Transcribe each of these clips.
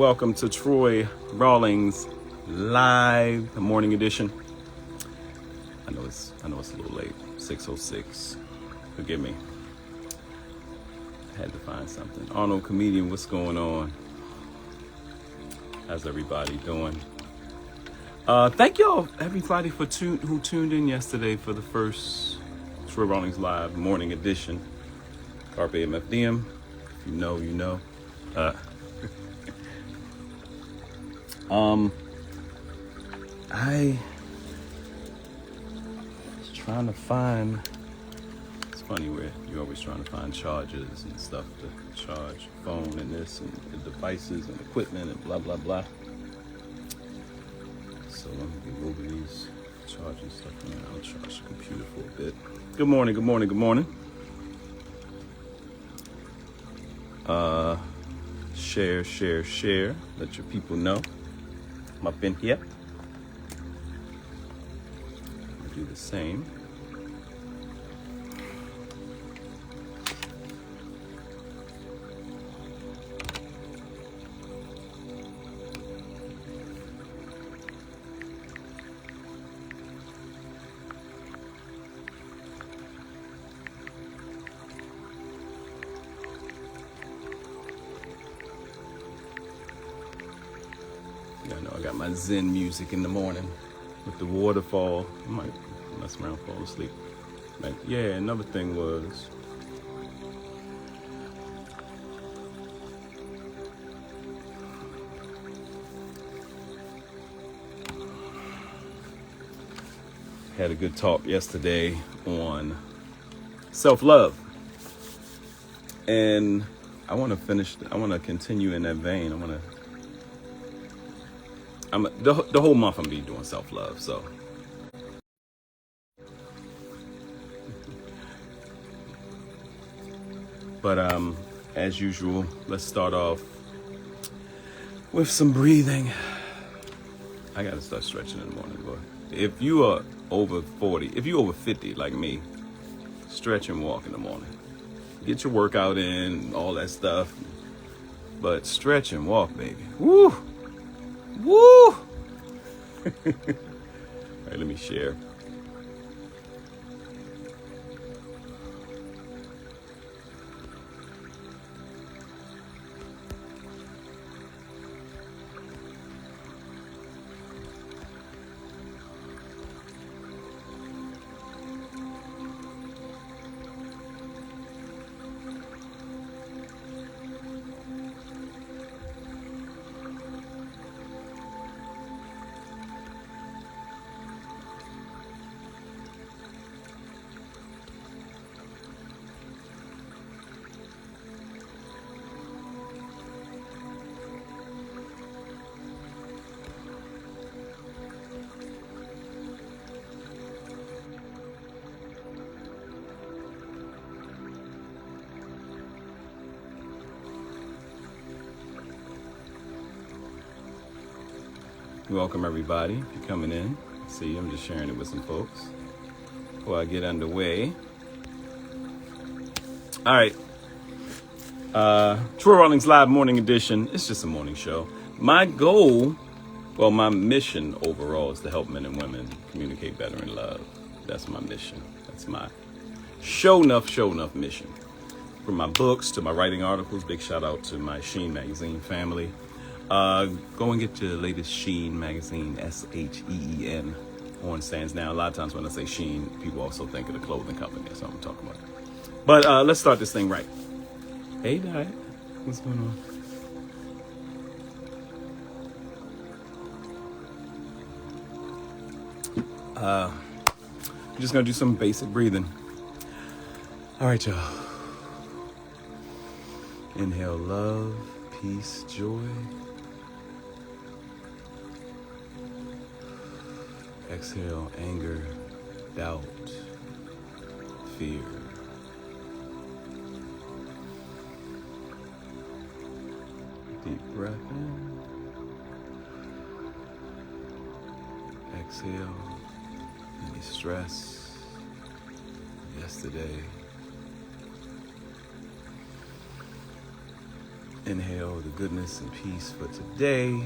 Welcome to Troy Rawlings live, the morning edition. I know it's a little late, 6:06. Forgive me. I had to find something. Arnold comedian, what's going on? How's everybody doing? Thank y'all, everybody, who tuned in yesterday for the first Troy Rawlings live morning edition. Carpe MFDM. If you know, you know. I was trying to find, it's funny where you're always trying to find chargers and stuff to charge your phone and this and the devices and equipment and blah, blah, blah. So let me get over these charging stuff and I'll charge the computer for a bit. Good morning, good morning, good morning. Share. Let your people know I'm up in here. I'll do the same. I know I got my Zen music in the morning with the waterfall. I might mess around, fall asleep. Like, yeah, another thing was had a good talk yesterday on self-love. And I want to continue in that vein. The whole month I'm be doing self-love, so. But as usual, let's start off with some breathing. I gotta start stretching in the morning, boy. If you are over 40, if you over 50 like me, stretch and walk in the morning. Get your workout in, all that stuff. But stretch and walk, baby. Woo! Woo! All right, let me share. Welcome everybody, if you're coming in. See, I'm just sharing it with some folks before I get underway. All right, Troy Rawlings Live Morning Edition. It's just a morning show. My goal, well, my mission overall is to help men and women communicate better in love. That's my mission. That's my show enough mission. From my books to my writing articles, big shout out to my Sheen magazine family. Go and get your latest Sheen magazine, SHEEN, on stands now. A lot of times when I say Sheen, people also think of the clothing company. That's what I'm talking about. But let's start this thing right. Hey, Diet. What's going on? I'm just going to do some basic breathing. All right, y'all. Inhale love, peace, joy. Exhale anger, doubt, fear. Deep breath in. Exhale any stress yesterday. Inhale the goodness and peace for today.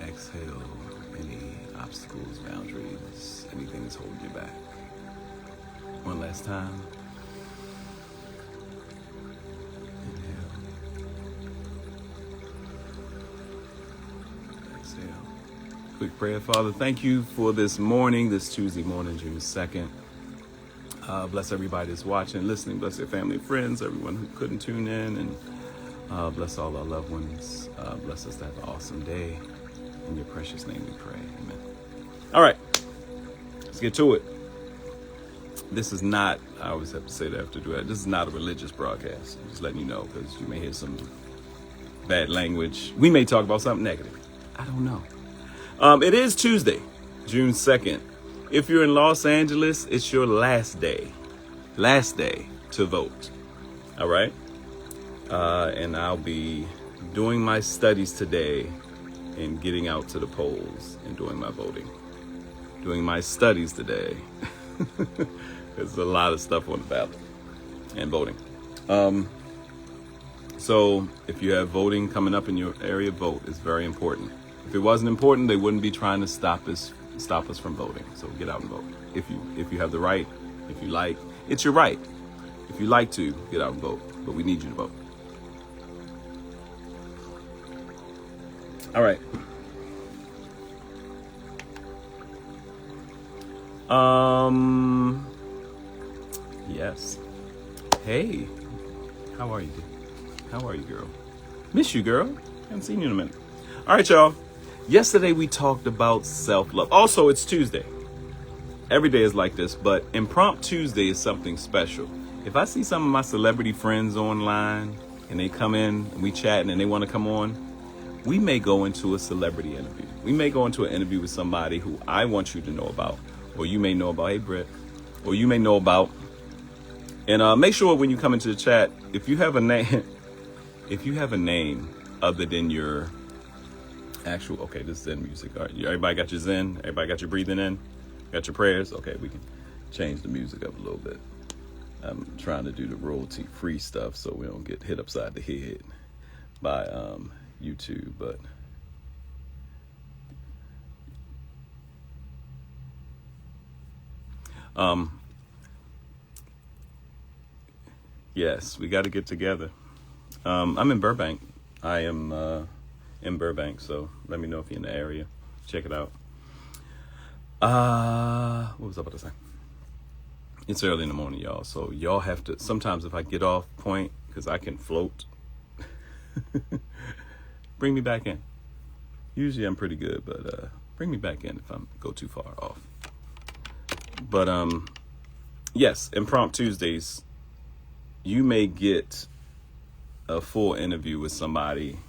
Exhale any obstacles, boundaries, anything that's holding you back. One last time. Inhale. Exhale. Quick prayer. Father, thank you for this morning, this Tuesday morning, June 2nd. Bless everybody that's watching, listening. Bless their family and friends, everyone who couldn't tune in. And bless all our loved ones. Bless us to have an awesome day. In your precious name we pray. Amen. All right. Let's get to it. This is not, I always have to say that after doing that, this is not a religious broadcast. I'm just letting you know, because you may hear some bad language. We may talk about something negative. I don't know. It is Tuesday, June 2nd. If you're in Los Angeles, it's your last day to vote. All right. And I'll be doing my studies today and getting out to the polls and doing my voting. Doing my studies today. There's a lot of stuff on the ballot and voting. So if you have voting coming up in your area, vote. It's very important. If it wasn't important, they wouldn't be trying to stop us from voting. So get out and vote. If you have the right, if you like, it's your right. If you like to, get out and vote. But we need you to vote. All right. Yes. Hey, how are you? How are you, girl? Miss you, girl. Haven't seen you in a minute. All right, y'all. Yesterday we talked about self-love. Also, it's Tuesday. Every day is like this, but Impromptu Tuesday is something special. If I see some of my celebrity friends online and they come in and we chatting and they want to come on, we may go into a celebrity interview. We may go into an interview with somebody who I want you to know about, or you may know about, hey, Britt, or you may know about. And make sure when you come into the chat, if you have a name, other than your actual, okay, this is Zen music. All right, everybody got your Zen? Everybody got your breathing in? Got your prayers? Okay, we can change the music up a little bit. I'm trying to do the royalty-free stuff so we don't get hit upside the head by YouTube, but yes, we got to get together. I'm in Burbank. I am in Burbank, so let me know if you're in the area. Check it out. What was I about to say? It's early in the morning, y'all, so y'all have to, sometimes if I get off point, because I can float, bring me back in. Usually I'm pretty good, but bring me back in if I go too far off. But yes, Impromptu Tuesdays, you may get a full interview with somebody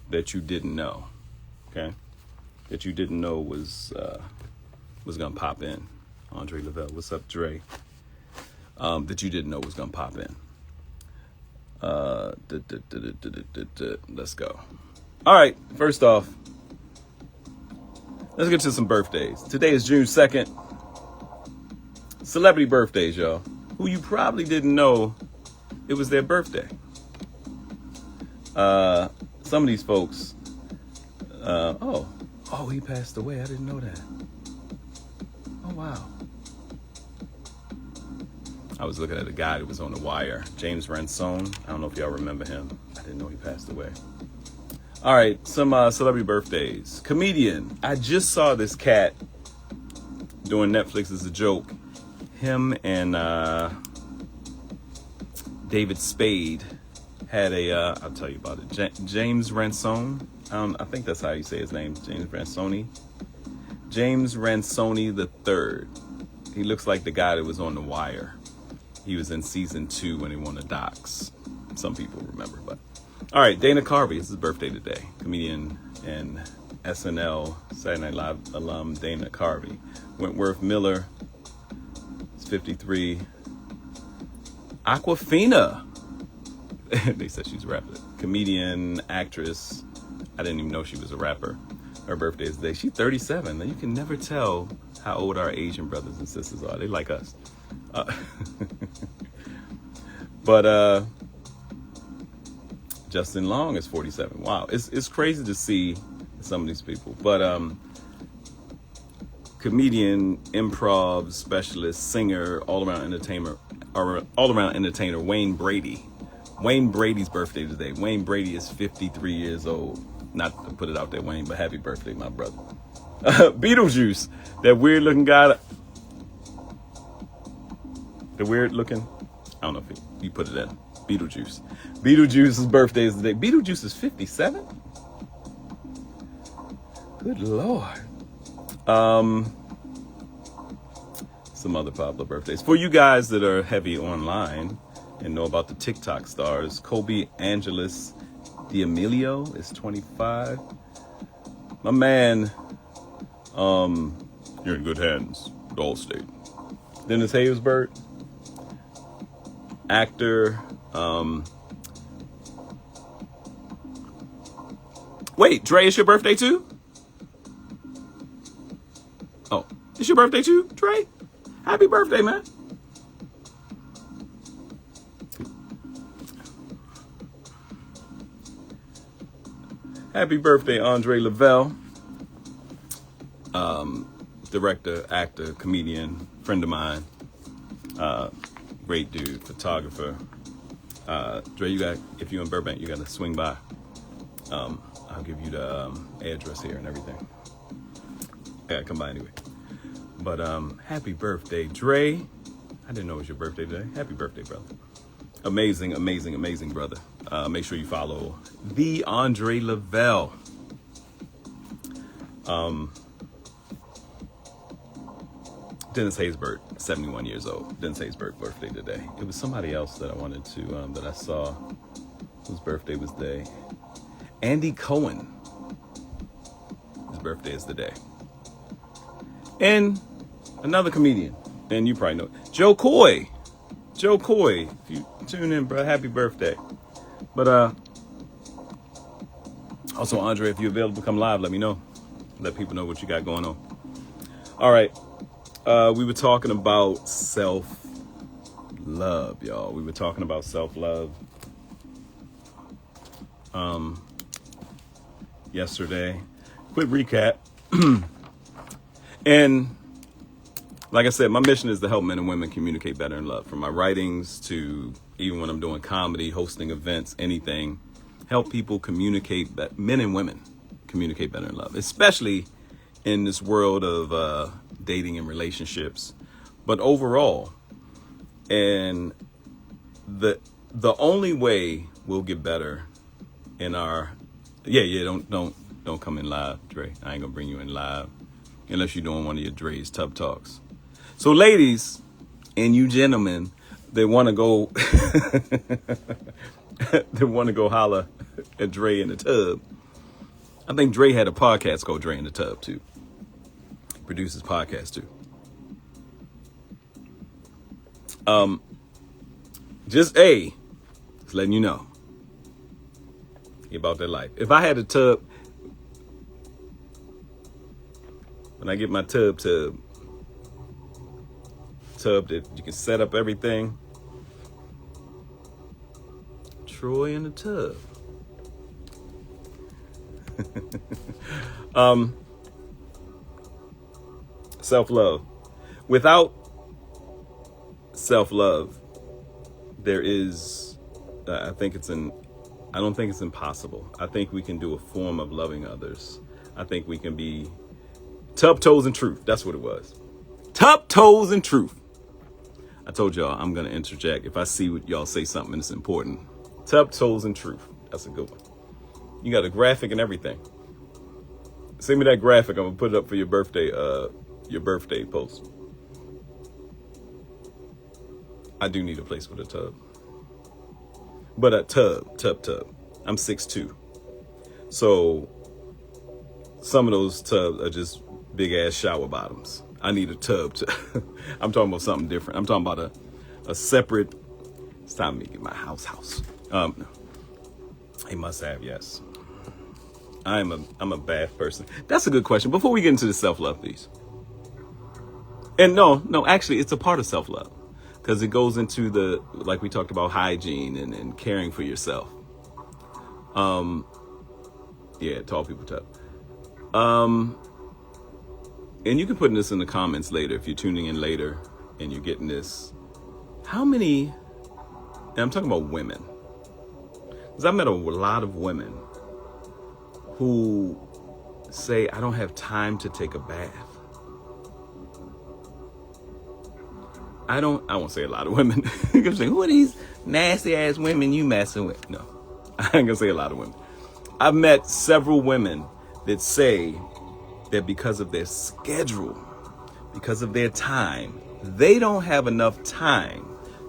that you didn't know, okay? That you didn't know was gonna pop in. Andre Lavelle, what's up, Dre? That you didn't know was gonna pop in. Let's go. All right, first off, let's get to some birthdays. Today is June 2nd. Celebrity birthdays, y'all, who you probably didn't know it was their birthday. Some of these folks, oh, he passed away. I didn't know that. Oh, wow. I was looking at a guy that was on The Wire, James Ransone. I don't know if y'all remember him. I didn't know he passed away. All right, some celebrity birthdays. Comedian. I just saw this cat doing Netflix as a joke. Him and David Spade had I'll tell you about it. James Ransone. I think that's how you say his name. James Ransone. James Ransone the third. He looks like the guy that was on The Wire. He was in season 2 when he won the docs. Some people remember, but all right. Dana Carvey. It's his birthday today. Comedian and SNL Saturday Night Live alum Dana Carvey. Wentworth Miller. 53. Aquafina. They said she's a rapper. Comedian, actress. I didn't even know she was a rapper. Her birthday is today. She's 37. Now you can never tell how old our Asian brothers and sisters are. They like us. But Justin Long is 47. Wow, it's crazy to see some of these people. But comedian, improv specialist, singer, all-around entertainer Wayne Brady. Wayne Brady's birthday today. Wayne Brady is 53 years old. Not to put it out there, Wayne, but happy birthday, my brother. Beetlejuice, that weird looking guy. The weird looking, I don't know if you put it in. Beetlejuice. Beetlejuice's birthday is today. Beetlejuice is 57? Good Lord. Some other popular birthdays. For you guys that are heavy online and know about the TikTok stars, Kobe Angeles D'Amelio is 25. My man, you're in good hands with Allstate. Dennis Haysbert, actor. Wait, Dre, it's your birthday too? Oh, it's your birthday too, Dre? Happy birthday, man. Happy birthday, Andre Lavelle. Director, actor, comedian, friend of mine. Great dude, photographer. Dre, if you're in Burbank, you got to swing by. I'll give you the address here and everything. I gotta come by anyway. But happy birthday, Dre. I didn't know it was your birthday today. Happy birthday, brother. Amazing, amazing, amazing brother. Make sure you follow the Andre Lavelle. Dennis Haysbert, 71 years old. Dennis Haysbert birthday today. It was somebody else that I wanted to, that I saw whose birthday was today. Andy Cohen. His birthday is today. And another comedian, and you probably know, Joe Coy. Joe Coy, if you tune in, bro, happy birthday. But also, Andre, if you're available to come live, let me know. Let people know what you got going on. All right. We were talking about self-love, y'all. We were talking about self-love yesterday. Quick recap. And like I said, my mission is to help men and women communicate better in love. From my writings to even when I'm doing comedy, hosting events, anything, help people communicate, men and women communicate better in love, especially in this world of dating and relationships, but overall. And the only way we'll get better in our don't come in live, Dre. I ain't gonna bring you in live unless you're doing one of your Dre's tub talks. So ladies and you gentlemen, they want to go holler at Dre in the tub. I think Dre had a podcast called Dre in the Tub too. He produces podcasts too. Just letting you know about their life. If I had a tub, when I get my tub that you can set up everything, Troy in the tub. Self-love. Without self-love, there is, I don't think it's impossible. I think we can do a form of loving others. I think we can be tub, toes, and truth. That's what it was. Tub, toes, and truth. I told y'all I'm going to interject if I see what y'all say something and it's important. Tub, toes, and truth. That's a good one. You got a graphic and everything. Send me that graphic. I'm going to put it up for your birthday post. I do need a place with a tub. But a tub. I'm 6'2". So some of those tubs are just big ass shower bottoms. I need a tub. I'm talking about something different. I'm talking about a separate. It's time for me to get my house. A must have, yes. I'm a bath person. That's a good question. Before we get into the self-love, please. And no, actually, it's a part of self-love. because it goes into the, like we talked about, hygiene and caring for yourself. Yeah, tall people tough. And you can put this in the comments later if you're tuning in later and you're getting this. How many, and I'm talking about women, because I've met a lot of women who say, I don't have time to take a bath. I won't say a lot of women. Because who are these nasty ass women you messing with? No, I ain't gonna say a lot of women. I've met several women that say that because of their schedule, because of their time, they don't have enough time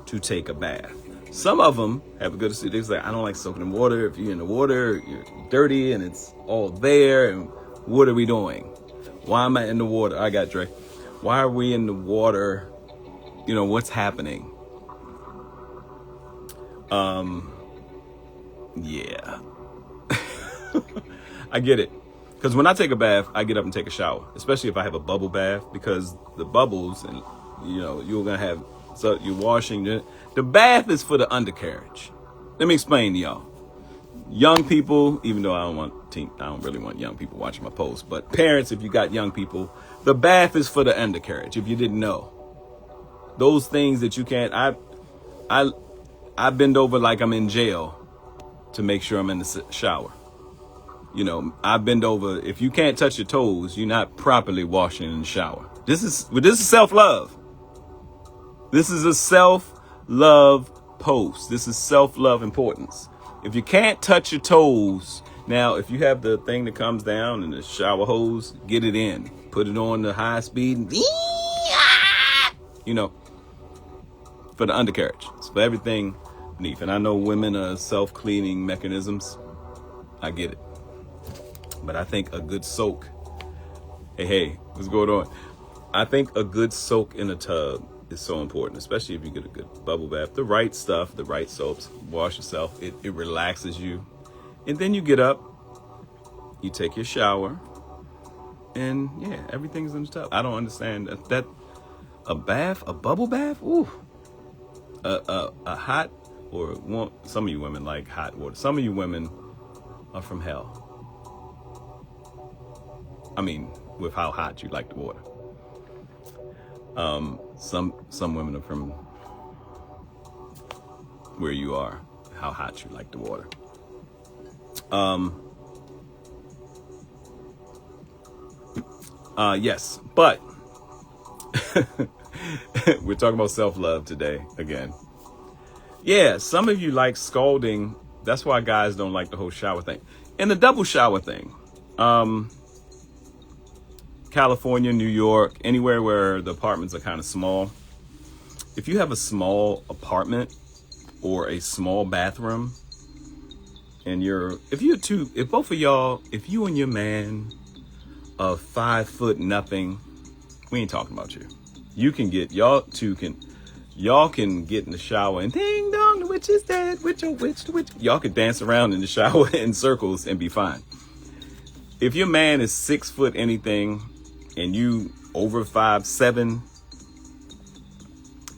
to take a bath. Some of them have a good excuse. They say, I don't like soaking in water. If you're in the water, you're dirty and it's all there. And what are we doing? Why am I in the water? I got Dre. Why are we in the water? You know, what's happening? Yeah. I get it. Because when I take a bath, I get up and take a shower, especially if I have a bubble bath, because the bubbles and, you know, you're going to have, so you're washing. The bath is for the undercarriage. Let me explain to y'all. Young people, even though I don't really want young people watching my posts, but parents, if you got young people, the bath is for the undercarriage. If you didn't know, those things that you can't, I bend over like I'm in jail to make sure I'm in the shower. You know, I bend over. If you can't touch your toes, you're not properly washing in the shower. This is self-love. This is a self-love post. This is self-love importance. If you can't touch your toes, now, if you have the thing that comes down and the shower hose, get it in. Put it on the high speed. And, you know, for the undercarriage. It's for everything beneath. And I know women are self-cleaning mechanisms. I get it. But I think a good soak. Hey, what's going on? I think a good soak in a tub is so important, especially if you get a good bubble bath. The right stuff, the right soaps, wash yourself. It relaxes you. And then you get up, you take your shower, and yeah, everything's in the tub. I don't understand that a bath, a bubble bath, ooh, a hot, or some of you women like hot water. Some of you women are from hell. I mean, with how hot you like the water. Some women are from where you are, how hot you like the water. Yes, but we're talking about self-love today again. Yeah, some of you like scalding. That's why guys don't like the whole shower thing. And the double shower thing. California, New York, anywhere where the apartments are kind of small. If you have a small apartment or a small bathroom, and if both of y'all, if you and your man are 5 foot nothing, we ain't talking about you. Y'all can get in the shower and ding dong, the witch is dead, witch, oh witch, the witch. Y'all can dance around in the shower in circles and be fine. If your man is 6 foot anything and you over 5'7",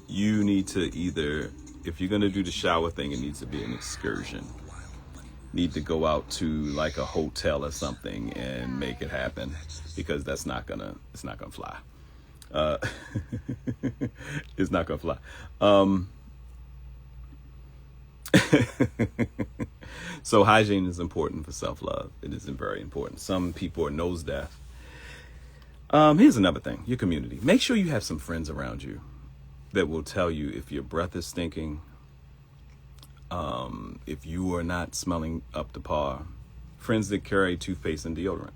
you need to either, if you're going to do the shower thing, it needs to be an excursion. Need to go out to like a hotel or something and make it happen, because it's not gonna fly. It's not gonna fly. So hygiene is important for self-love. It is very important. Some people are nose deaf. Here's another thing, your community. Make sure you have some friends around you that will tell you if your breath is stinking, if you are not smelling up to par. Friends that carry toothpaste and deodorant.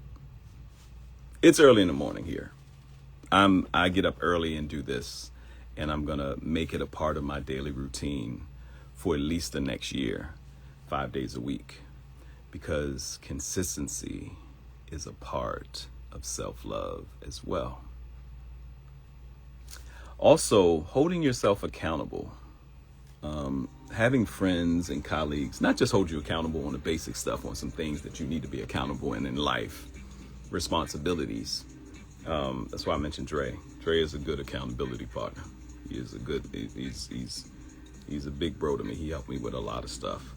It's early in the morning here. I get up early and do this, and I'm gonna make it a part of my daily routine for at least the next year, 5 days a week, because consistency is a part of self-love as well. Also, holding yourself accountable. Having friends and colleagues not just hold you accountable on the basic stuff, on some things that you need to be accountable in life, responsibilities. That's why I mentioned Dre. Dre is a good accountability partner. He is a good. He's a big bro to me. He helped me with a lot of stuff,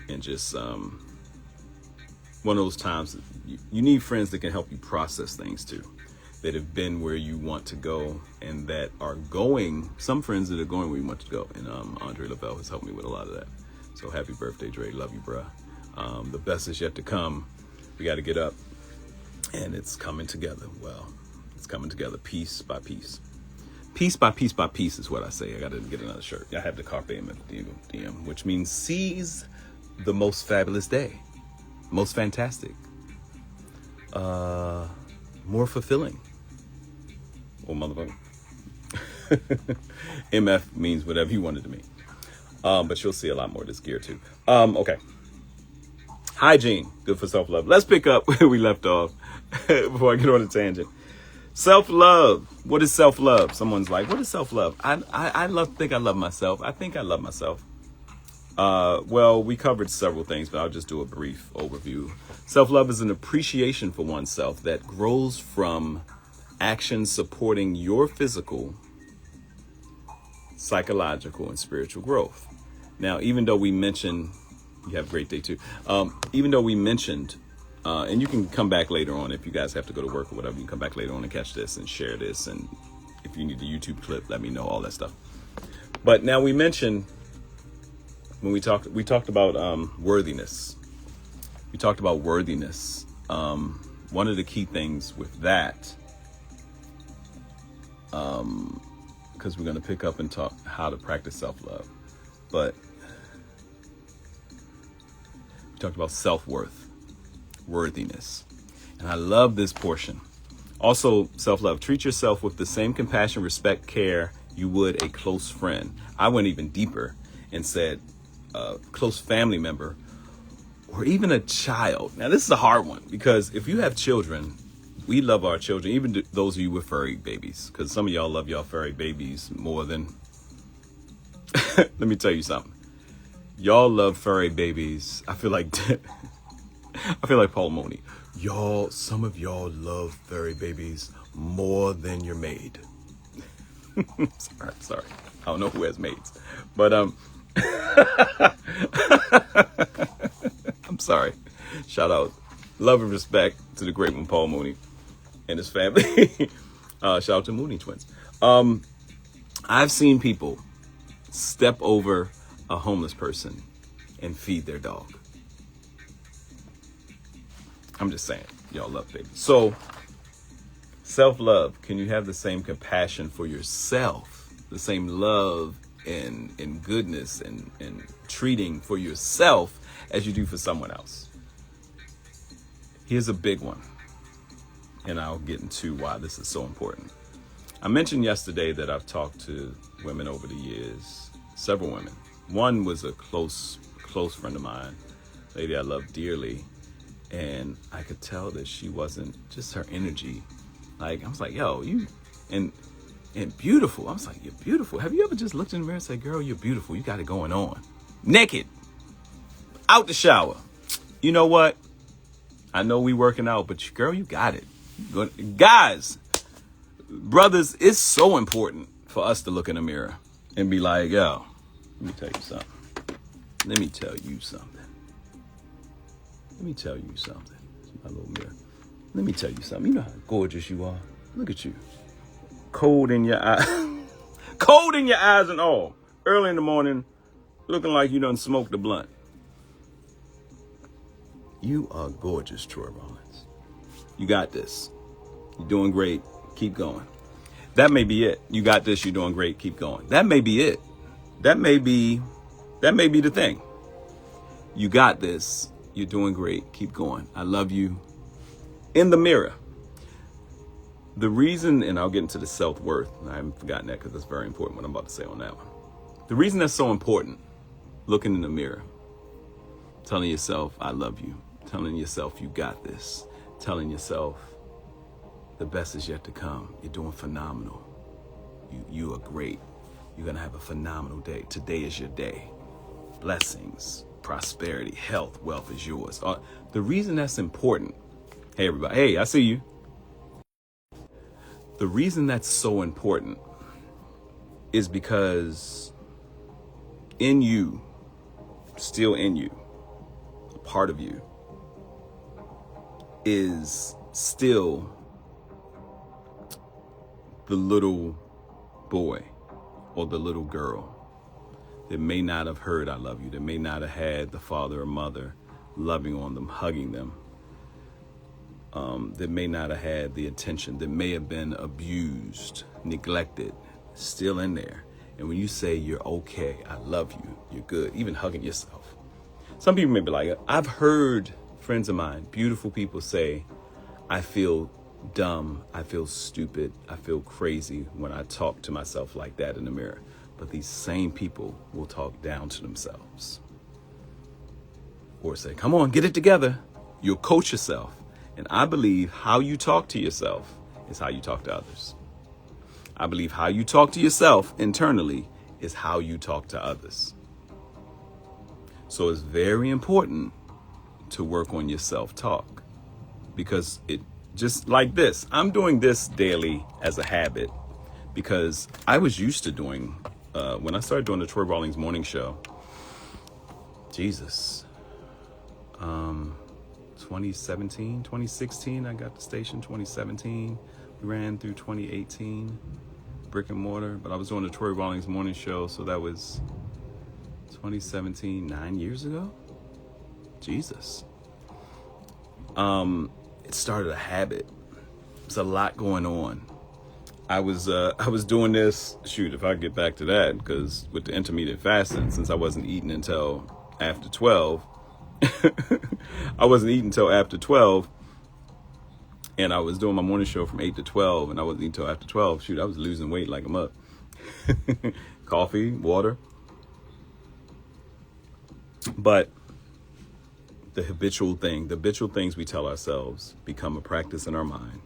and just one of those times you need friends that can help you process things too, that have been where you want to go and that are going. Some friends that are going where you want to go, and Andre Lavelle has helped me with a lot of that. So happy birthday, Dre. Love you, bruh. The best is yet to come. We got to get up, and it's coming together. Well, it's coming together piece by piece. Piece by piece by piece is what I say. I got to get another shirt. I have the Carpe Diem, which means seize the most fabulous day. Most fantastic. More fulfilling. Oh, motherfucker. MF means whatever you want it to mean. But you'll see a lot more of this gear too. Okay. Hygiene, good for self-love. Let's pick up where we left off before I get on a tangent. Self-love. What is self-love? Someone's like, what is self-love? I think I love myself. I think I love myself. Well, we covered several things, but I'll just do a brief overview. Self-love is an appreciation for oneself that grows from actions supporting your physical, psychological, and spiritual growth. Now, even though we mentioned, you have a great day too. Even though we mentioned, and you can come back later on if you guys have to go to work or whatever, you can come back later on and catch this and share this. And if you need the YouTube clip, let me know, all that stuff. But now we mentioned, when we talked about worthiness. We talked about worthiness. One of the key things with that, because we're going to pick up and talk how to practice self-love, but we talked about self-worth, worthiness, and I love this portion. Also, self-love. Treat yourself with the same compassion, respect, care you would a close friend. I went even deeper and said a close family member or even a child. Now, this is a hard one because if you have children, we love our children, even those of you with furry babies, because some of y'all love y'all furry babies more than, let me tell you something. Y'all love furry babies. I feel like Paul Mooney. Some of y'all love furry babies more than your maid. Sorry. I don't know who has maids, but I'm sorry. Shout out, love and respect to the great one, Paul Mooney and his family. Shout out to Mooney twins. I've seen people step over a homeless person and feed their dog. I'm just saying, y'all love babies. So, self-love, can you have the same compassion for yourself, the same love and goodness and treating for yourself as you do for someone else? Here's a big one, and I'll get into why this is so important. I mentioned yesterday that I've talked to women over the years, several women. One was a close friend of mine, lady I love dearly, and I could tell that she wasn't, just her energy. Like, I was like, yo, you, and beautiful. I was like, you're beautiful. Have you ever just looked in the mirror and said, girl, you're beautiful. You got it going on. Naked. Out the shower. You know what? I know we working out, but girl, you got it. Guys, brothers, it's so important for us to look in the mirror and be like, yo, let me tell you something. Let me tell you something. Let me tell you something. My little mirror. Let me tell you something. You know how gorgeous you are. Look at you. Cold in your eyes. Cold in your eyes and all. Early in the morning, looking like you done smoked a blunt. You are gorgeous, Troy Rawlings. You got this. You're doing great. Keep going. That may be it. You got this. You're doing great. Keep going. That may be it. That may be the thing. You got this. You're doing great. Keep going. I love you. In the mirror. The reason, and I'll get into the self-worth, I haven't forgotten that because that's very important what I'm about to say on that one. The reason that's so important, looking in the mirror, telling yourself, I love you, telling yourself you got this, telling yourself the best is yet to come. You're doing phenomenal. You are great. You're going to have a phenomenal day. Today is your day. Blessings, prosperity, health, wealth is yours. The reason that's important, hey everybody, hey, I see you. The reason that's so important is because in you, still in you, a part of you is still the little boy or the little girl that may not have heard I love you, that may not have had the father or mother loving on them, hugging them, that may not have had the attention, that may have been abused, neglected, still in there. And when you say you're okay, I love you, you're good, even hugging yourself. Some people may be like, I've heard friends of mine, beautiful people say, I feel dumb, I feel stupid, I feel crazy when I talk to myself like that in the mirror. But these same people will talk down to themselves. Or say, come on, get it together. You'll coach yourself. And I believe how you talk to yourself is how you talk to others. I believe how you talk to yourself internally is how you talk to others. So it's very important to work on your self-talk, because it just like this. I'm doing this daily as a habit because I was used to doing, when I started doing the Troy Rawlings morning show, 2017, 2016, I got the station. 2017, we ran through 2018, brick and mortar, but I was doing the Troy Rawlings morning show, so that was 2017, 9 years ago. Jesus. It started a habit. There's a lot going on. I was doing this, if I get back to that, because with the intermittent fasting, since I wasn't eating until after 12, I wasn't eating until after 12, and I was doing my morning show from 8 to 12, and I wasn't eating until after 12. I was losing weight like a muck. Coffee, water. But the habitual things we tell ourselves become a practice in our mind.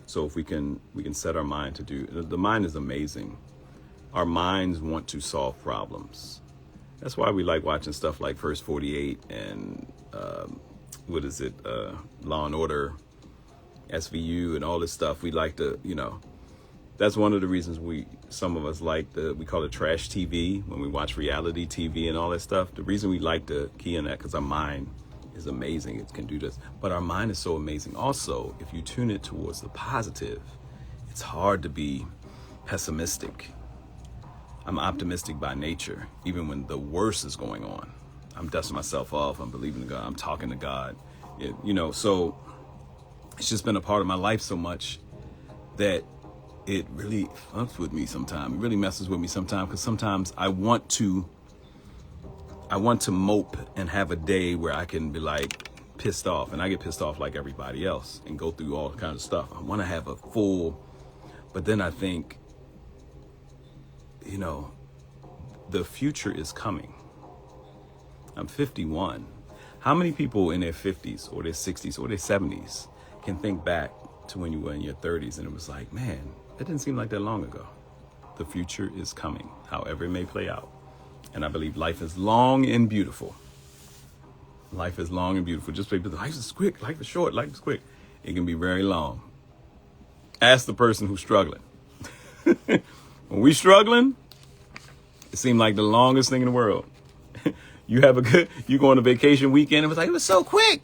So if we can set our mind to do, the mind is amazing. Our minds want to solve problems. That's why we like watching stuff like First 48 and Law and Order, SVU, and all this stuff. We like to, that's one of the reasons some of us like we call it trash TV when we watch reality TV and all that stuff. The reason we like to key in that because our mind is amazing. It can do this. But our mind is so amazing. Also, if you tune it towards the positive, it's hard to be pessimistic. I'm optimistic by nature, even when the worst is going on. I'm dusting myself off. I'm believing in God. I'm talking to God. So it's just been a part of my life so much that it really fucks with me sometimes. It really messes with me sometimes, because sometimes I want to mope and have a day where I can be like pissed off, and I get pissed off like everybody else and go through all kinds of stuff. I want to have a full, but then I think, the future is coming. I'm 51. How many people in their 50s or their 60s or their 70s can think back to when you were in your 30s and it was like, man, that didn't seem like that long ago? The future is coming, however it may play out. And I believe life is long and beautiful. Life is long and beautiful. Just because life is quick, life is short, life is quick. It can be very long. Ask the person who's struggling. When we struggling, it seemed like the longest thing in the world. You go on a vacation weekend, it was like, it was so quick.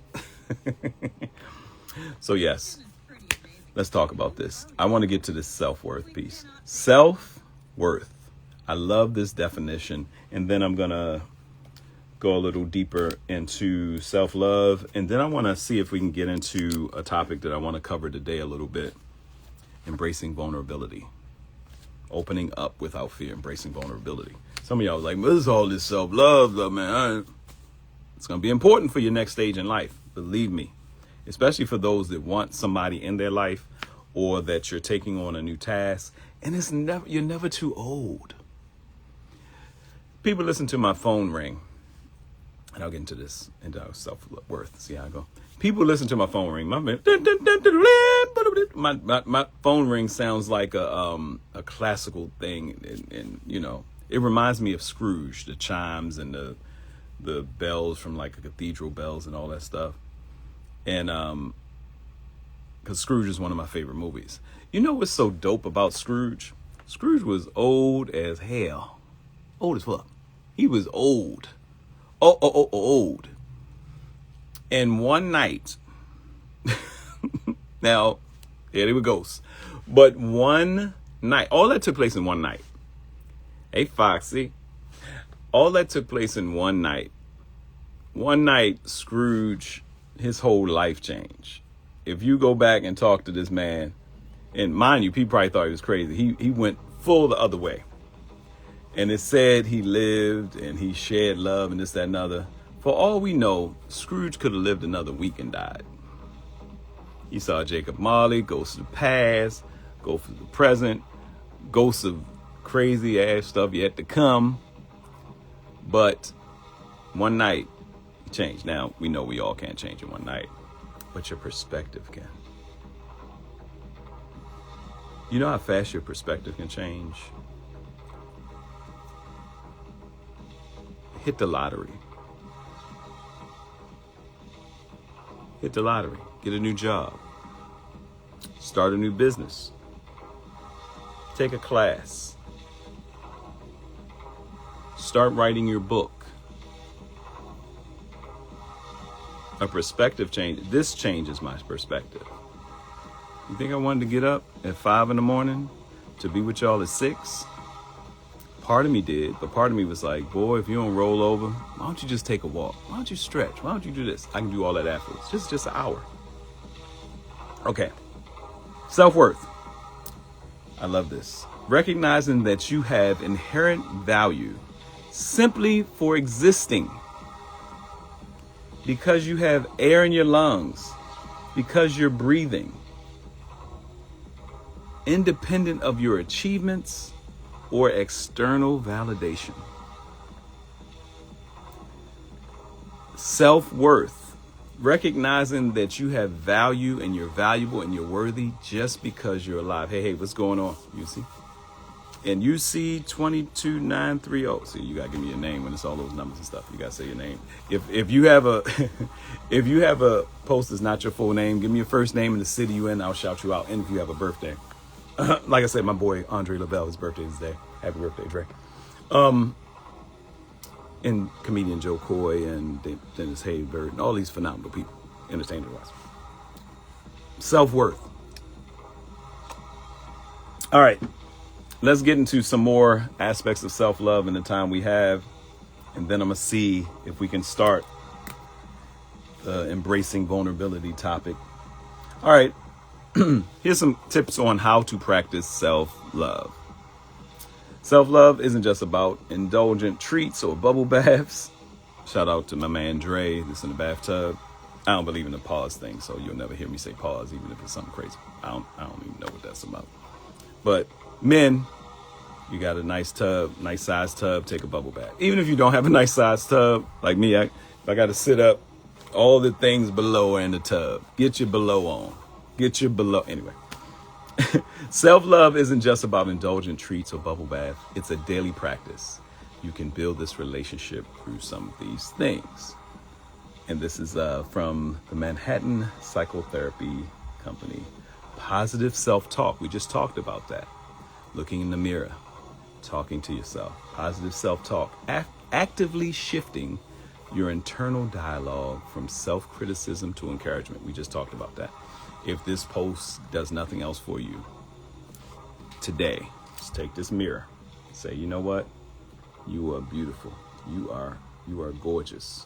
So yes, let's talk about this. I want to get to this self-worth piece. Self-worth. I love this definition. And then I'm going to go a little deeper into self-love. And then I want to see if we can get into a topic that I want to cover today a little bit. Embracing vulnerability. Opening up without fear. Embracing vulnerability. Some of y'all are like, what is all this self-love, though, man? It's going to be important for your next stage in life. Believe me. Especially for those that want somebody in their life, or that you're taking on a new task. And you're never too old. People listen to my phone ring. And I'll get into this, into self-worth. See how I go. People listen to my phone ring. My phone ring sounds like a classical thing. And it reminds me of Scrooge, the chimes and the bells from like a cathedral bells and all that stuff. And because Scrooge is one of my favorite movies. You know what's so dope about Scrooge? Scrooge was old as hell. Old as fuck. He was old. Old. And one night, now, here they were ghosts. But one night, all that took place in one night. Hey, Foxy. All that took place in one night. One night, Scrooge, his whole life changed. If you go back and talk to this man, and mind you, people probably thought he was crazy. He went full the other way. And it said he lived and he shared love and this, that, and other. For all we know, Scrooge could have lived another week and died. He saw Jacob Marley, ghosts of the past, ghosts of the present, ghosts of crazy ass stuff yet to come. But one night, it changed. Now, we know we all can't change in one night, but your perspective can. You know how fast your perspective can change? Hit the lottery. Hit the lottery. Get a new job. Start a new business. Take a class. Start writing your book. A perspective change. This changes my perspective. You think I wanted to get up at 5 a.m. to be with y'all at 6? Part of me did, but part of me was like, boy, if you don't roll over, why don't you just take a walk? Why don't you stretch? Why don't you do this? I can do all that afterwards. Just an hour. Okay. Self-worth. I love this. Recognizing that you have inherent value simply for existing. Because you have air in your lungs. Because you're breathing. Independent of your achievements or external validation. Self-worth. Recognizing that you have value and you're valuable and you're worthy just because you're alive. Hey, what's going on, UC? And UC 22930. See, you gotta give me a name when it's all those numbers and stuff. You gotta say your name. If you have a if you have a post that's not your full name, give me your first name and the city you in. I'll shout you out. And if you have a birthday. Like I said, my boy Andre Lavelle, his birthday is today. Happy birthday, Dre. And comedian Joe Coy and Dennis Haysbert and all these phenomenal people, entertainment-wise. Self-worth. All right, let's get into some more aspects of self-love in the time we have, and then I'm gonna see if we can start the embracing vulnerability topic. All right. Here's some tips on how to practice self-love. Self-love isn't just about indulgent treats or bubble baths. Shout out to my man Dre, this in the bathtub. I don't believe in the pause thing, so you'll never hear me say pause, even if it's something crazy. I don't even know what that's about. But men, you got a nice tub, nice sized tub, take a bubble bath. Even if you don't have a nice sized tub, like me, I got to sit up, all the things below are in the tub. Get your below on. Get your below. Anyway, self-love isn't just about indulgent treats or bubble bath. It's a daily practice. You can build this relationship through some of these things. And this is from the Manhattan Psychotherapy Company. Positive self-talk. We just talked about that. Looking in the mirror, talking to yourself. Positive self-talk. Actively shifting your internal dialogue from self-criticism to encouragement. We just talked about that. If this post does nothing else for you today, just take this mirror. Say, you know what? You are beautiful. You are gorgeous.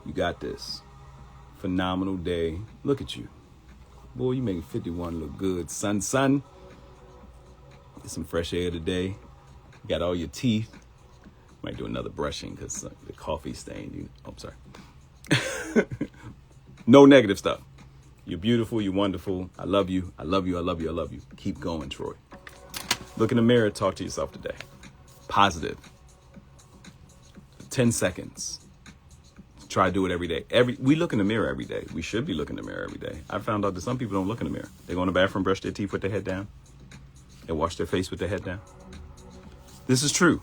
You got this. Phenomenal day. Look at you. Boy, you making 51 look good. Son. Get some fresh air today. You got all your teeth. Might do another brushing because the coffee stain. I'm sorry. No negative stuff. You're beautiful. You're wonderful. I love you. I love you. I love you. I love you. Keep going, Troy. Look in the mirror. Talk to yourself today. Positive. 10 seconds. Try to do it every day. We look in the mirror every day. We should be looking in the mirror every day. I found out that some people don't look in the mirror. They go in the bathroom, brush their teeth with their head down. They wash their face with their head down. This is true.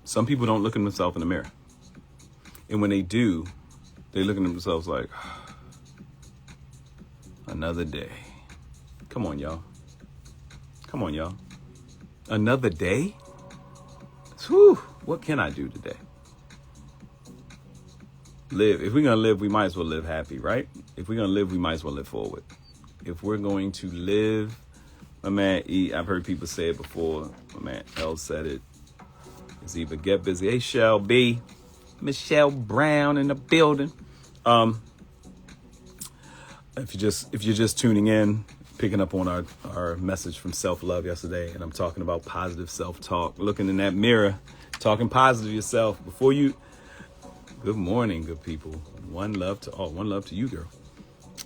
Some people don't look at themselves in the mirror. And when they do, they look at themselves like, another day. Come on, y'all. Come on, y'all. Another day? Whew, what can I do today? Live. If we're going to live, we might as well live happy, right? If we're going to live, we might as well live forward. If we're going to live, my man E, I've heard people say it before. My man L said it. It's either get busy. Hey, Shell B. Michelle Brown in the building. If you're just tuning in, picking up on our message from self-love yesterday, and I'm talking about positive self-talk, looking in that mirror, talking positive to yourself before you. Good morning, good people. One love to all. One love to you, girl.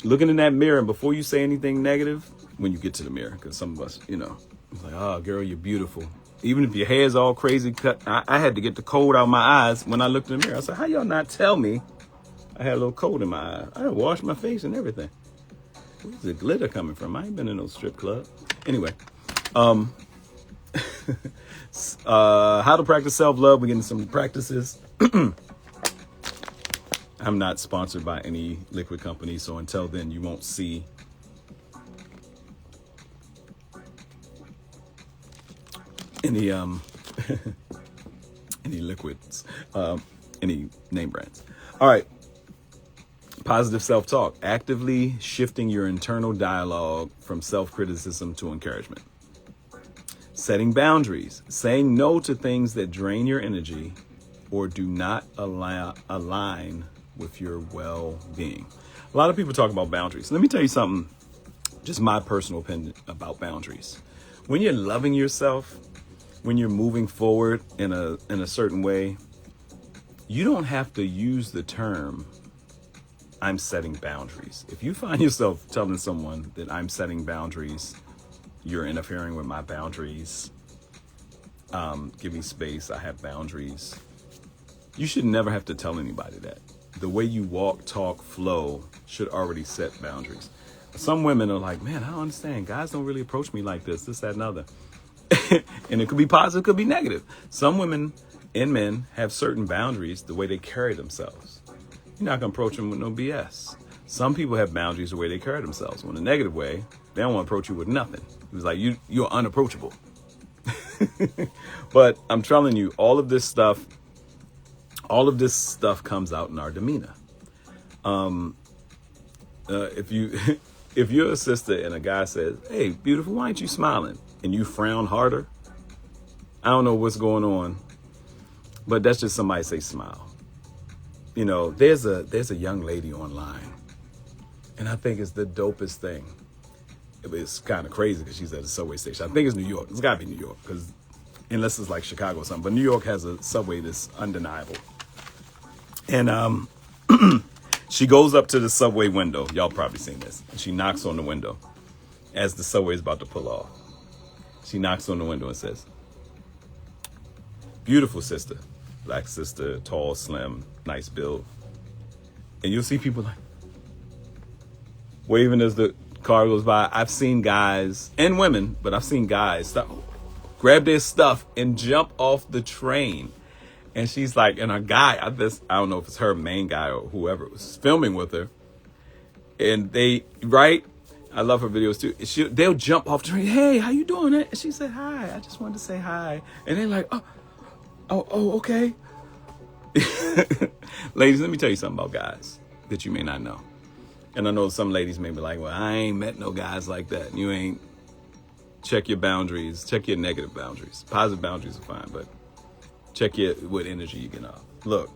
Looking in that mirror, and before you say anything negative, when you get to the mirror, because some of us, it's like, oh, girl, you're beautiful. Even if your hair's all crazy cut, I had to get the cold out of my eyes when I looked in the mirror. I said, how y'all not tell me I had a little cold in my eye? I had washed my face and everything. Where's the glitter coming from? I ain't been in no strip club. Anyway, how to practice self-love. We're getting some practices. I'm not sponsored by any liquid company, so until then, you won't see any any liquids, any name brands. All right. Positive self-talk, actively shifting your internal dialogue from self-criticism to encouragement. Setting boundaries, saying no to things that drain your energy or do not align with your well-being. A lot of people talk about boundaries. Let me tell you something, just my personal opinion about boundaries. When you're loving yourself, when you're moving forward in a certain way, you don't have to use the term I'm setting boundaries. If you find yourself telling someone that I'm setting boundaries, you're interfering with my boundaries, give me space, I have boundaries, you should never have to tell anybody that. The way you walk, talk, flow should already set boundaries. Some women are like, man, I don't understand. Guys don't really approach me like this, that, and other. And it could be positive, it could be negative. Some women and men have certain boundaries, the way they carry themselves. You're not going to approach them with no BS. Some people have boundaries the way they carry themselves. In a negative way, they don't want to approach you with nothing. It was like, you're unapproachable. But I'm telling you, all of this stuff comes out in our demeanor. If you're a sister and a guy says, hey, beautiful, why aren't you smiling? And you frown harder. I don't know what's going on, but that's just somebody say smile. There's a young lady online, and I think it's the dopest thing. It's kind of crazy because she's at a subway station. I think it's New York. It's got to be New York, because unless it's like Chicago or something. But New York has a subway that's undeniable. And she goes up to the subway window. Y'all probably seen this. And she knocks on the window as the subway is about to pull off. She knocks on the window and says, beautiful sister. Black sister, tall, slim, nice build. And you'll see people like waving as the car goes by. I've seen guys and women, but I've seen guys stop, grab their stuff and jump off the train. And she's like, and a guy, I don't know if it's her main guy or whoever was filming with her. And I love her videos too. They'll jump off the train. Hey, how you doing? And she said, hi, I just wanted to say hi. And they're like, oh, okay. Ladies, let me tell you something about guys that you may not know. And I know some ladies may be like, well, I ain't met no guys like that. You ain't. Check your boundaries. Check your negative boundaries. Positive boundaries are fine, but check what energy you get off. Look,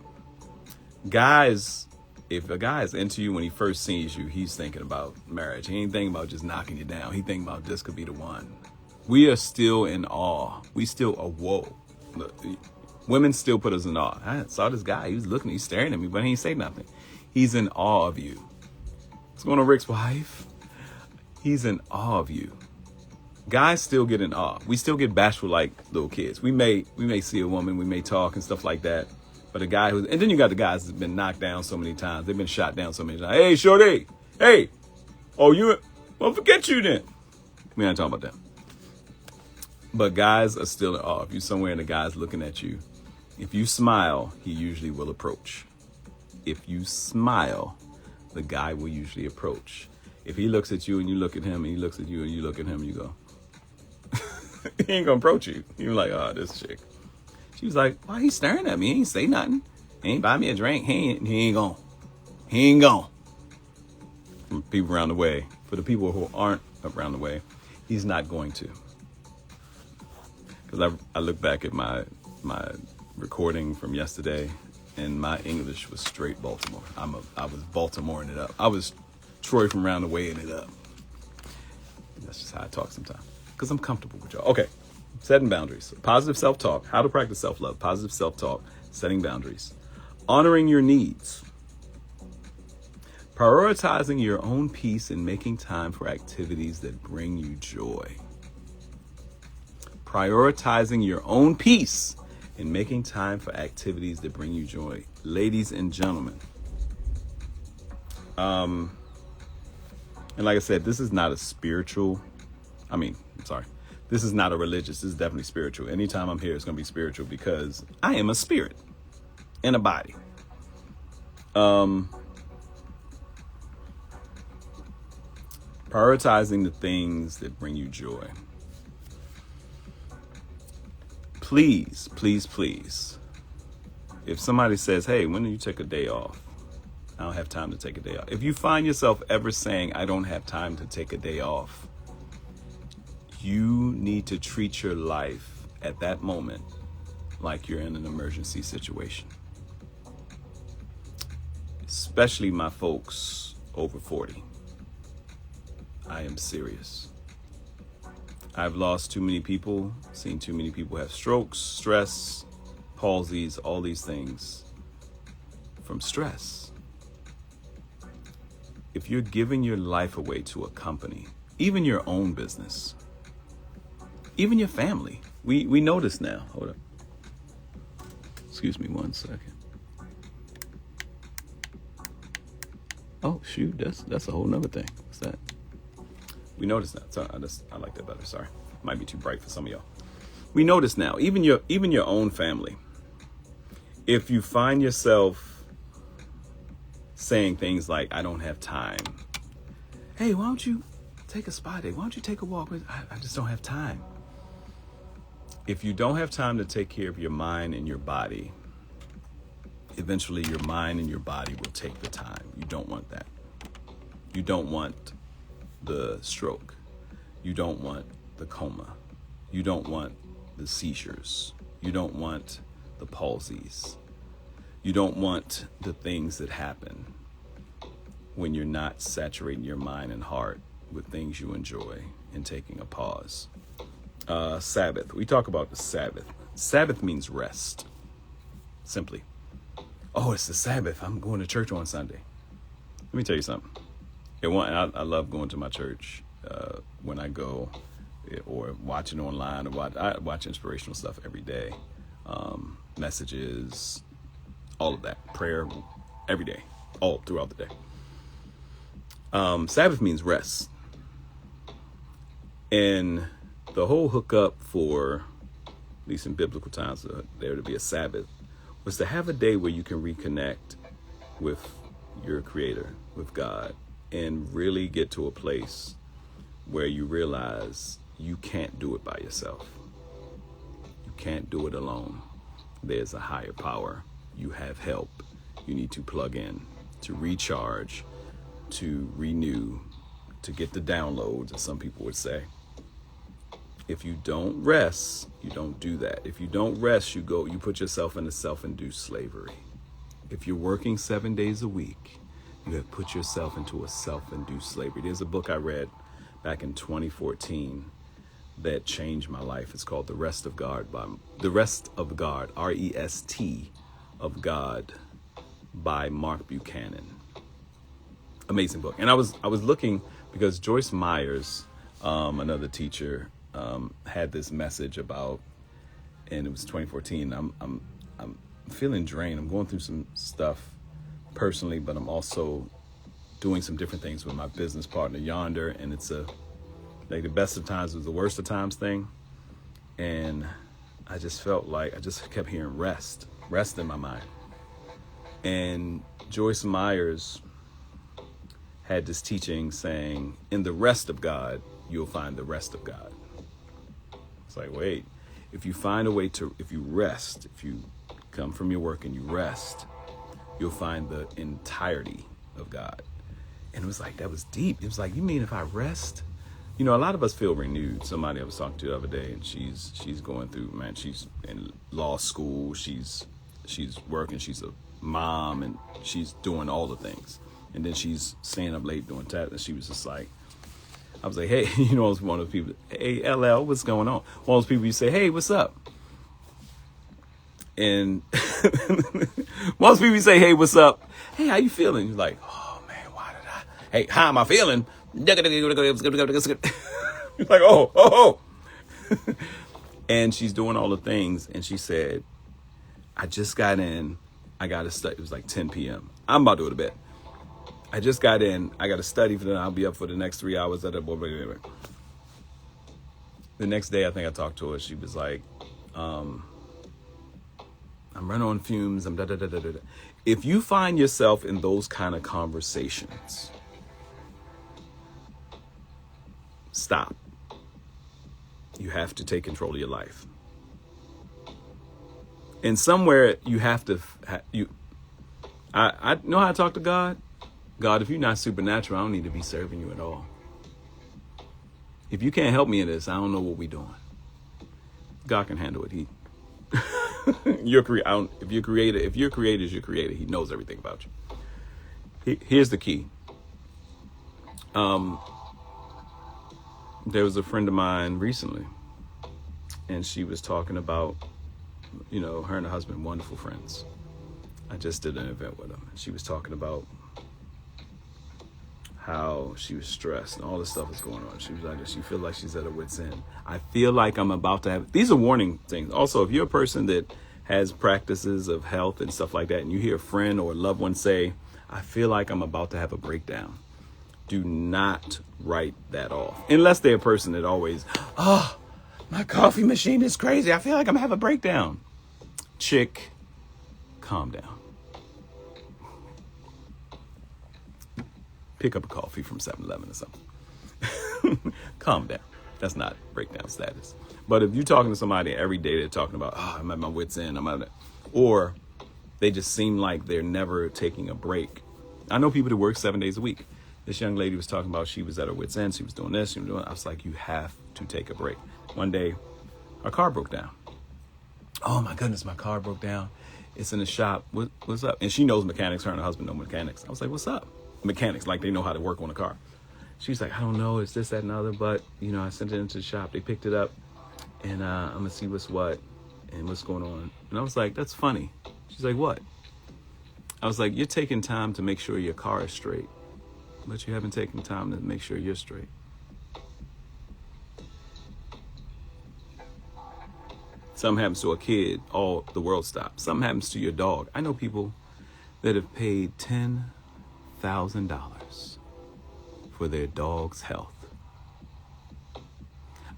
guys, if a guy is into you when he first sees you, he's thinking about marriage. He ain't thinking about just knocking you down. He thinking about this could be the one. We are still in awe. We still whoa. Look, women still put us in awe. I saw this guy. He was looking. He's staring at me, but he ain't say nothing. He's in awe of you. What's going on, Rick's wife? He's in awe of you. Guys still get in awe. We still get bashful like little kids. We may see a woman, we may talk and stuff like that. But a guy and then you got the guys that's been knocked down so many times. They've been shot down so many times. Hey, shorty. Hey. Oh, well, forget you then. We ain't talking about that. But guys are still in awe. If you're somewhere and the guy's looking at you, if you smile, he usually will approach. If you smile, the guy will usually approach. If he looks at you and you look at him and he looks at you and you look at him, you go. He ain't gonna approach you. You're like, oh, this chick. She was like, why he staring at me? He ain't say nothing. He ain't buy me a drink. He ain't gone. He ain't gone. From people around the way. For the people who aren't around the way, he's not going to. Because I look back at my recording from yesterday, and my English was straight Baltimore. I was Baltimoreing it up. I was Troy from around the way in it up. That's just how I talk sometimes. Because I'm comfortable with y'all. Okay. Setting boundaries. Positive self-talk. How to practice self-love. Positive self-talk. Setting boundaries. Honoring your needs. Prioritizing your own peace and making time for activities that bring you joy. Prioritizing your own peace and making time for activities that bring you joy. Ladies and gentlemen. And like I said, this is not a spiritual. This is not a religious. This is definitely spiritual. Anytime I'm here, it's going to be spiritual because I am a spirit in a body. Prioritizing the things that bring you joy. Please, please, please. If somebody says, hey, when do you take a day off? I don't have time to take a day off. If you find yourself ever saying, I don't have time to take a day off, you need to treat your life at that moment like you're in an emergency situation. Especially my folks over 40. I am serious. I've lost too many people, seen too many people have strokes, stress, palsies, all these things from stress. If you're giving your life away to a company, even your own business, even your family, we notice now. Hold up. Excuse me 1 second. Oh, shoot, that's a whole nother thing. What's that? We notice that. So I like that better. Sorry. Might be too bright for some of y'all. We notice now, even your own family. If you find yourself saying things like, I don't have time. Hey, why don't you take a spa day? Why don't you take a walk? I just don't have time. If you don't have time to take care of your mind and your body, eventually your mind and your body will take the time. You don't want that. You don't want the stroke. You don't want the coma. You don't want the seizures. You don't want the palsies. You don't want the things that happen when you're not saturating your mind and heart with things you enjoy and taking a pause. Sabbath. We talk about the Sabbath. Sabbath means rest. Simply. Oh, it's the Sabbath. I'm going to church on Sunday. Let me tell you something. I love going to my church when I go, or watching online. I watch inspirational stuff every day. Messages, all of that. Prayer every day, all throughout the day. Sabbath means rest. And the whole hookup for, at least in biblical times, there to be a Sabbath, was to have a day where you can reconnect with your Creator, with God, and really get to a place where you realize you can't do it by yourself. You can't do it alone. There's a higher power. You have help. You need to plug in, to recharge, to renew, to get the downloads, as some people would say. If you don't rest, you don't do that. If you don't rest, you put yourself in a self-induced slavery. If you're working 7 days a week, you have put yourself into a self-induced slavery. There's a book I read back in 2014 that changed my life. It's called The Rest of God, REST, of God, by Mark Buchanan. Amazing book. And I was looking because Joyce Myers, another teacher, had this message about, and it was 2014. I'm feeling drained. I'm going through some stuff personally, but I'm also doing some different things with my business partner Yonder, and it's like the best of times was the worst of times thing. And I just felt like I just kept hearing rest in my mind. And Joyce Myers had this teaching saying, in the rest of God, you'll find the rest of God. It's like, wait, if you find a way to, if you rest, if you come from your work and you rest, you'll find the entirety of God. And it was like, that was deep. It was like, you mean if I rest? You know, a lot of us feel renewed. Somebody I was talking to the other day, and she's going through, man, she's in law school. She's working. She's a mom, and she's doing all the things. And then she's staying up late doing tasks. And she was just like, I was like, hey, you know, I was one of those people, hey, LL, what's going on? One of those people you say, hey, what's up? And most people say, hey, what's up? Hey, how you feeling? You're like, oh, man, why did I? Hey, how am I feeling? You're like, oh. And she's doing all the things. And she said, I just got in. I got to study. It was like 10 p.m. I'm about to go to bed. I just got in. I got to study for I'll be up for the next 3 hours. The next day, I think I talked to her. She was like, I'm running on fumes. I'm da-da-da-da-da. If you find yourself in those kind of conversations, stop. You have to take control of your life. And somewhere you have to, I know how to talk to God. God, if you're not supernatural, I don't need to be serving you at all. If you can't help me in this, I don't know what we're doing. God can handle it. If you're creator, if your creator is your creator, he knows everything about you. Here's the key. There was a friend of mine recently, and she was talking about, you know, her and her husband, wonderful friends. I just did an event with them, and she was talking about how she was stressed and all this stuff is going on. She was like, she feels like she's at her wit's end. I feel like I'm about to have, these are warning things. Also, if you're a person that has practices of health and stuff like that, and you hear a friend or a loved one say, I feel like I'm about to have a breakdown, do not write that off. Unless they're a person that always, oh, my coffee machine is crazy. I feel like I'm having a breakdown. Chick, calm down. Pick up a coffee from 7-Eleven or something. Calm down. That's not breakdown status. But if you're talking to somebody every day, they're talking about, oh, I'm at my wit's end. Or they just seem like they're never taking a break. I know people that work 7 days a week. This young lady was talking about she was at her wit's end. She was doing this. She was doing. I was like, you have to take a break. One day, her car broke down. Oh my goodness, my car broke down. It's in the shop. What's up? And she knows mechanics. Her and her husband know mechanics. I was like, what's up? Mechanics, like they know how to work on a car. She's like, I don't know, it's this, that, and other, but you know, I sent it into the shop. They picked it up, and I'm gonna see what's what and what's going on. And I was like, that's funny. She's like, what? I was like, you're taking time to make sure your car is straight, but you haven't taken time to make sure you're straight. Something happens to a kid, all the world stops. Something happens to your dog. I know people that have paid $10,000 for their dog's health.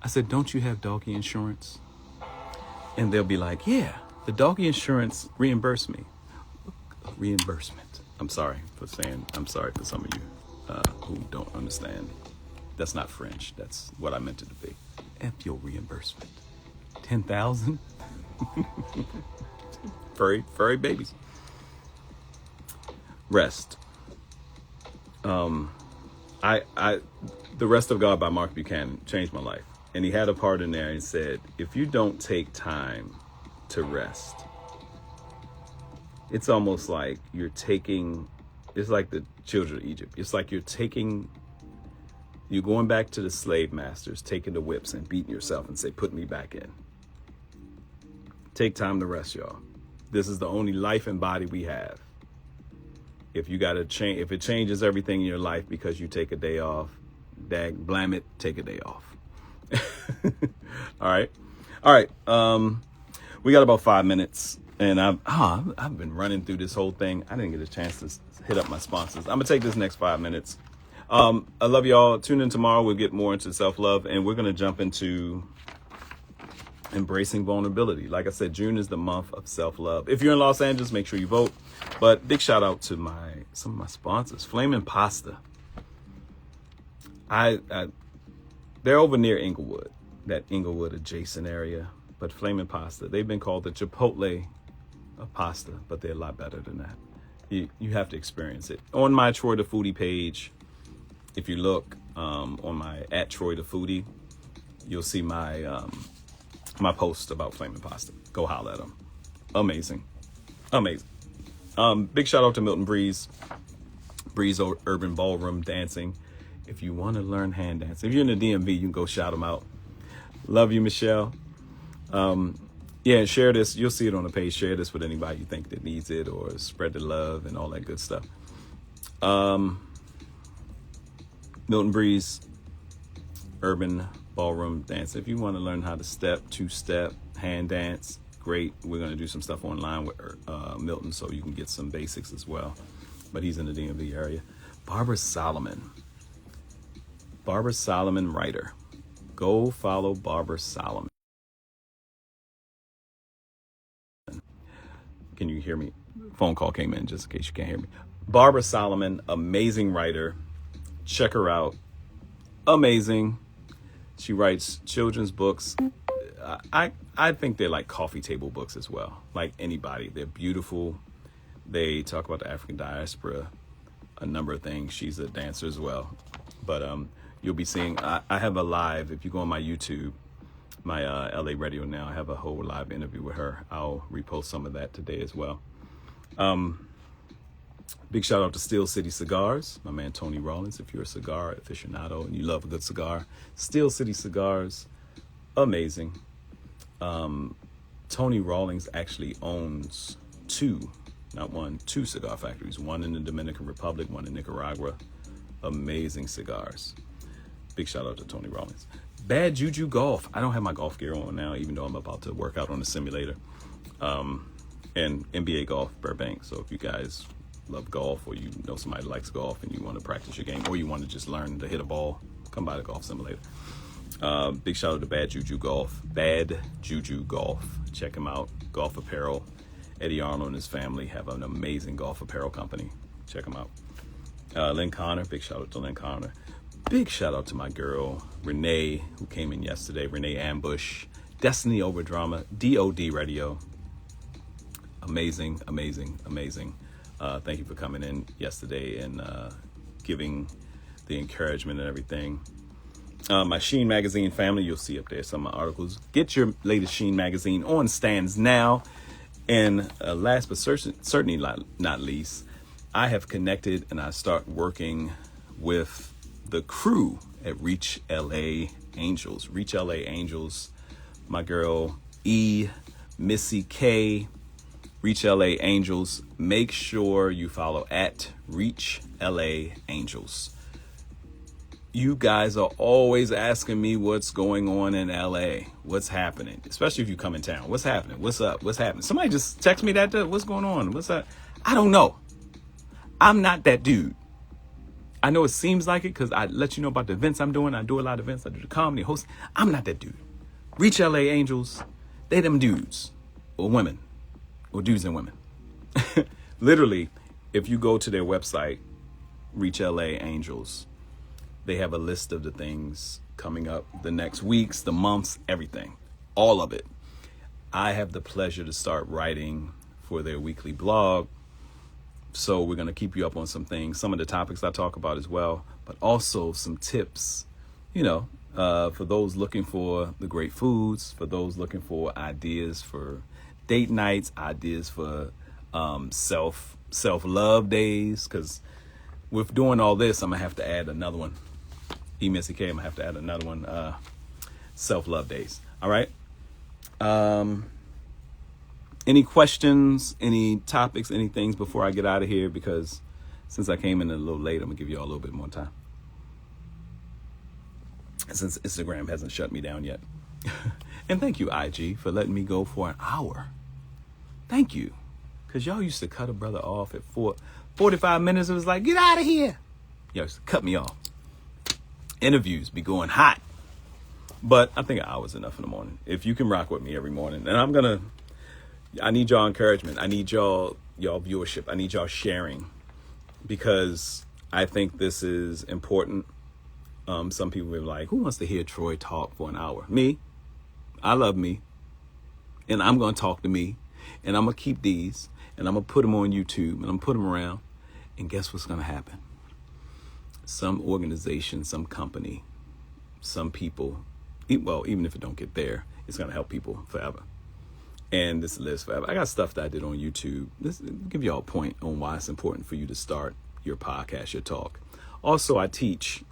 I said, don't you have doggy insurance? And they'll be like, yeah, the doggy insurance reimbursed me. Reimbursement. I'm sorry for saying, I'm sorry for some of you who don't understand. That's not French. That's what I meant it to be. F your reimbursement. 10,000? Furry babies. Rest. The Rest of God by Mark Buchanan changed my life. And he had a part in there and said, if you don't take time to rest, it's almost like you're taking, it's like the children of Egypt. It's like you're going back to the slave masters, taking the whips and beating yourself and say, put me back in. Take time to rest, y'all. This is the only life and body we have. If you got to change, if it changes everything in your life because you take a day off, blam it, take a day off. All right. We got about 5 minutes, and I've been running through this whole thing. I didn't get a chance to hit up my sponsors. I'm gonna take this next 5 minutes. I love y'all. Tune in tomorrow. We'll get more into self-love, and we're gonna jump into embracing vulnerability. Like I said, June is the month of self-love. If you're in Los Angeles, make sure you vote. But big shout out to some of my sponsors. Flamin' Pasta. They're over near Inglewood. that Inglewood adjacent area. But Flamin' Pasta, they've been called the Chipotle of pasta, but they're a lot better than that. You have to experience it. On my Troy the Foodie page, if you look on my @TroyTheFoodie, you'll see my my post about Flamin' Pasta. Go holler at them. Amazing. Amazing. Big shout out to Milton Breeze Urban Ballroom Dancing. If you want to learn hand dance, if you're in the DMV, you can go shout them out. Love you, Michelle. Yeah, share this. You'll see it on the page. Share this with anybody you think that needs it, or spread the love and all that good stuff. Milton Breeze Urban Ballroom Dance. If you want to learn how to step, two-step, hand dance, great. We're going to do some stuff online with Milton, so you can get some basics as well. But he's in the DMV area. Barbara Solomon writer. Go follow Barbara Solomon. Can you hear me? Phone call came in, just in case you can't hear me. Barbara Solomon, amazing writer. Check her out. Amazing. She writes children's books. I think they're like coffee table books as well. Like anybody. They're beautiful. They talk about the African diaspora, a number of things. She's a dancer as well. But you'll be seeing, I have a live, if you go on my YouTube, my LA Radio Now, I have a whole live interview with her. I'll repost some of that today as well. Big shout out to Steel City Cigars, my man Tony Rawlings. If you're a cigar aficionado and you love a good cigar, Steel City Cigars, amazing. Tony Rawlings actually owns two cigar factories, one in the Dominican Republic, one in Nicaragua. Amazing cigars. Big shout out to Tony Rawlings. Bad Juju Golf. I don't have my golf gear on now, even though I'm about to work out on the simulator. And NBA Golf Burbank. So if you guys love golf, or you know somebody likes golf and you want to practice your game, or you want to just learn to hit a ball, come by the golf simulator. Big shout out to Bad Juju Golf. Bad Juju Golf. Check him out. Golf apparel. Eddie Arnold and his family have an amazing golf apparel company. Check them out. Lynn Connor. Big shout out to Lynn Connor. Big shout out to my girl, Renee, who came in yesterday. Renee Ambush. Destiny Over Drama. DOD Radio. Amazing, amazing, amazing. Thank you for coming in yesterday and giving the encouragement and everything. My Sheen Magazine family, you'll see up there some of my articles. Get your latest Sheen Magazine on stands now. And last but certainly not least, I have connected and I start working with the crew at Reach LA Angels. Reach LA Angels, my girl E, Missy K, Reach LA Angels. Make sure you follow at Reach LA Angels. You guys are always asking me what's going on in LA. What's happening? Especially if you come in town. What's happening? What's up? What's happening? Somebody just text me that. What's going on? What's that? I don't know. I'm not that dude. I know it seems like it because I let you know about the events I'm doing. I do a lot of events. I do the comedy, host. I'm not that dude. Reach LA Angels. They them dudes or women or dudes and women. Literally, if you go to their website, Reach LA Angels, they have a list of the things coming up, the next weeks, the months, everything, all of it. I have the pleasure to start writing for their weekly blog. So we're going to keep you up on some things, some of the topics I talk about as well, but also some tips, for those looking for the great foods, for those looking for ideas for date nights, ideas for self-love days, because with doing all this, I'm going to have to add another one. Missy K, I'm gonna have to add another one, self-love days. All right. Any questions, any topics, any things before I get out of here? Because since I came in a little late, I'm gonna give you all a little bit more time. Since Instagram hasn't shut me down yet. And thank you, IG, for letting me go for an hour. Thank you. Because y'all used to cut a brother off at 45 minutes. It was like, get out of here. Y'all used to cut me off. Interviews be going hot, but I think an hour's enough in the morning. If you can rock with me every morning, and I need y'all encouragement. I need y'all viewership. I need y'all sharing, because I think this is important. Some people were like, who wants to hear Troy talk for an hour? Me. I love me. And I'm going to talk to me. And I'm going to keep these. And I'm going to put them on YouTube. And I'm going to put them around. And guess what's going to happen? Some organization, some company, some people, well, even if it don't get there, it's going to help people forever. And this lives forever. I got stuff that I did on YouTube. This give you all a point on why it's important for you to start your podcast, your talk. Also, I teach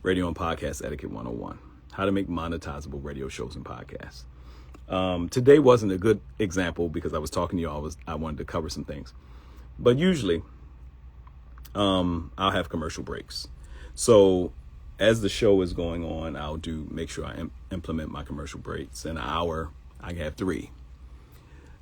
Radio and Podcast Etiquette 101, how to make monetizable radio shows and podcasts. Today wasn't a good example because I was talking to you. I wanted to cover some things. But usually, I'll have commercial breaks. So as the show is going on, I'll make sure I implement my commercial breaks. In an hour, I have 3.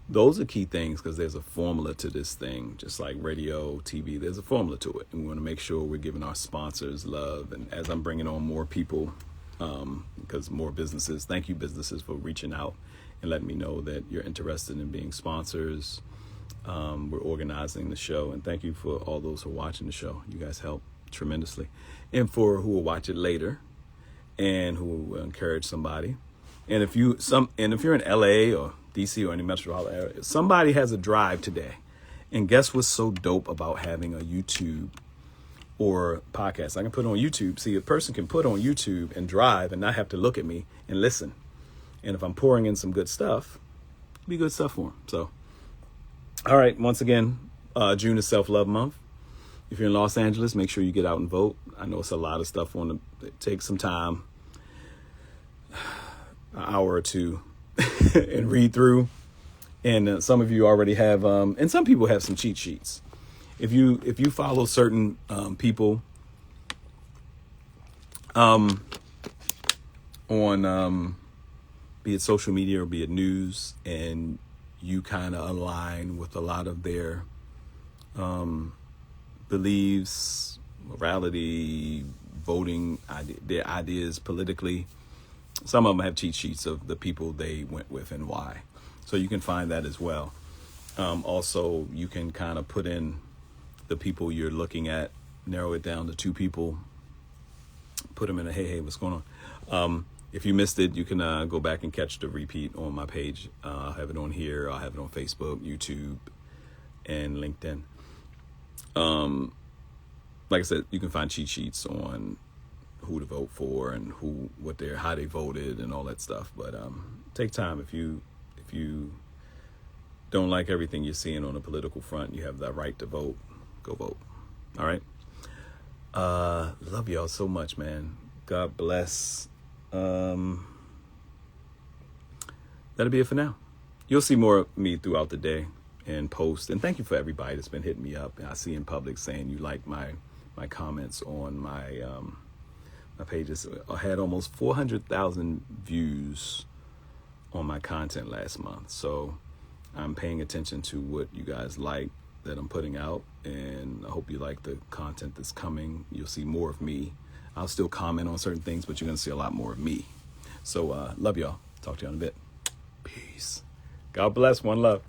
Those are key things because there's a formula to this thing, just like radio, TV, there's a formula to it. And we want to make sure we're giving our sponsors love. And as I'm bringing on more people, because more businesses, thank you businesses for reaching out and letting me know that you're interested in being sponsors. We're organizing the show, and thank you for all those who are watching the show. You guys help tremendously. And for who will watch it later and who will encourage somebody. And if you're in LA or DC or any metropolitan area, somebody has a drive today. And guess what's so dope about having a YouTube or podcast? I can put it on YouTube. See, a person can put on YouTube and drive and not have to look at me and listen. And if I'm pouring in some good stuff, it'll be good stuff for them. So, all right. Once again, June is Self-Love Month. If you're in Los Angeles, make sure you get out and vote. I know it's a lot of stuff take some time, an hour or two, and read through. And some of you already have, and some people have some cheat sheets. If you follow certain people on be it social media or be it news, and you kind of align with a lot of their beliefs, morality, voting, their ideas politically. Some of them have cheat sheets of the people they went with and why. So you can find that as well. Also, you can kind of put in the people you're looking at, narrow it down to 2 people, put them in a, hey, what's going on? If you missed it, you can go back and catch the repeat on my page. I'll have it on here. I'll have it on Facebook, YouTube, and LinkedIn. Like I said, you can find cheat sheets on who to vote for and how they voted and all that stuff. But take time. If you don't like everything you're seeing on the political front, you have the right to vote. Go vote. All right. Love y'all so much, man. God bless. That'll be it for now. You'll see more of me throughout the day and post. And thank you for everybody that's been hitting me up. I see in public saying you like my comments on my pages. I had almost 400,000 views on my content last month. So I'm paying attention to what you guys like that I'm putting out. And I hope you like the content that's coming. You'll see more of me. I'll still comment on certain things, but you're going to see a lot more of me. So love y'all. Talk to you in a bit. Peace. God bless. One love.